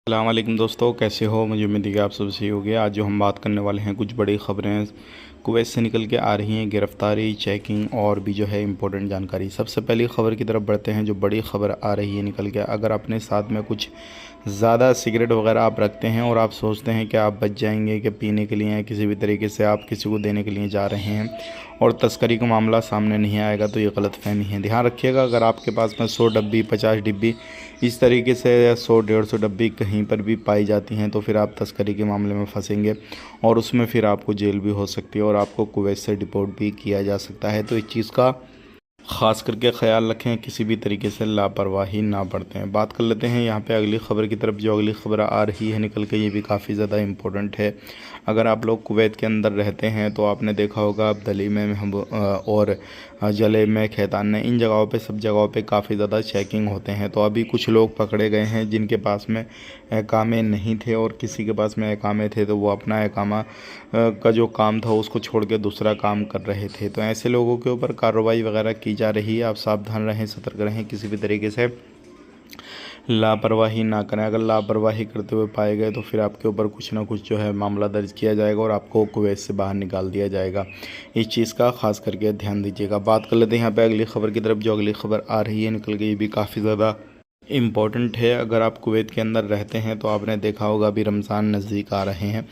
अस्सलाम वालेकुम दोस्तों, कैसे हो। मुझे उम्मीद है कि आप सब सही हो गया। आज जो हम बात करने वाले हैं, कुछ बड़ी ख़बरें कुवैत से निकल के आ रही हैं, गिरफ़्तारी, चेकिंग और भी जो है इम्पोर्टेंट जानकारी। सबसे पहली ख़बर की तरफ बढ़ते हैं। जो बड़ी ख़बर आ रही है निकल के, अगर अपने साथ में कुछ ज़्यादा सिगरेट वगैरह आप रखते हैं और आप सोचते हैं कि आप बच जाएंगे, कि पीने के लिए या किसी भी तरीके से आप किसी को देने के लिए जा रहे हैं और तस्करी का मामला सामने नहीं आएगा, तो ये गलतफ़हमी है। ध्यान रखिएगा, अगर आपके पास में 100 डब्बी, 50 डिब्बी इस तरीके से या 100-150 डब्बी कहीं पर भी पाई जाती हैं, तो फिर आप तस्करी के मामले में फंसेंगे और उसमें फिर आपको जेल भी हो सकती है और आपको कुवैत से डिपोर्ट भी किया जा सकता है। तो इस चीज़ का ख़ास करके ख़्याल रखें, किसी भी तरीके से लापरवाही ना बरतें। बात कर लेते हैं यहाँ पे अगली ख़बर की तरफ। जो अगली ख़बर आ रही है निकल के, ये भी काफ़ी ज़्यादा इम्पोर्टेंट है। अगर आप लोग कुवैत के अंदर रहते हैं तो आपने देखा होगा, दली में हम और जले में, खैतान में, इन जगहों पे, सब जगहों पे काफ़ी ज़्यादा चेकिंग होते हैं। तो अभी कुछ लोग पकड़े गए हैं जिनके पास में इकामे नहीं थे और किसी के पास में इकामे थे, तो वो अपना इकामा का जो काम था उसको छोड़ के दूसरा काम कर रहे थे। तो ऐसे लोगों के ऊपर कार्रवाई वगैरह की जा रही है। आप सावधान रहें, सतर्क रहें, किसी भी तरीके से लापरवाही ना करें। अगर लापरवाही करते हुए पाए गए तो फिर आपके ऊपर कुछ ना कुछ जो है मामला दर्ज किया जाएगा और आपको कुवैत से बाहर निकाल दिया जाएगा। इस चीज़ का ख़ास करके ध्यान दीजिएगा। बात कर लेते हैं यहाँ पे अगली ख़बर की तरफ। जो अगली ख़बर आ रही है निकल गई, भी काफ़ी ज़्यादा इम्पॉर्टेंट है। अगर आप कुवैत के अंदर रहते हैं तो आपने देखा होगा, अभी रमज़ान नज़दीक आ रहे हैं,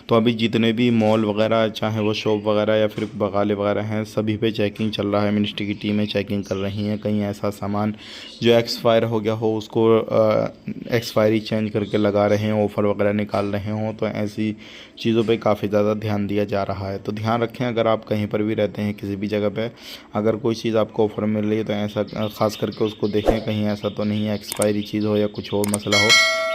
तो अभी जितने भी मॉल वगैरह, चाहे वो शॉप वगैरह या फिर बगाले वगैरह हैं, सभी पे चेकिंग चल रहा है। मिनिस्ट्री की टीमें चेकिंग कर रही हैं। कहीं ऐसा सामान जो एक्सपायर हो गया हो उसको एक्सपायरी चेंज करके लगा रहे हैं, ऑफ़र वगैरह निकाल रहे हों, तो ऐसी चीज़ों पे काफ़ी ज़्यादा ध्यान दिया जा रहा है। तो ध्यान रखें, अगर आप कहीं पर भी रहते हैं, किसी भी जगह पे, अगर कोई चीज़ आपको ऑफ़र मिल रही है तो ऐसा ख़ास करके उसको देखें, कहीं ऐसा तो नहीं है एक्सपायरी चीज़ हो या कुछ और मसला हो।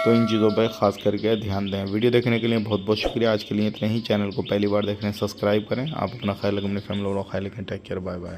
तो इन चीज़ों पर ख़ास करके ध्यान दें। वीडियो देखने के लिए बहुत बहुत शुक्रिया। आज के लिए इतना ही। चैनल को पहली बार देख रहे हैं, सब्सक्राइब करें। आप अपना ख्याल रखें, अपनी फैमिली और ख्याल रखें। Take care, bye bye.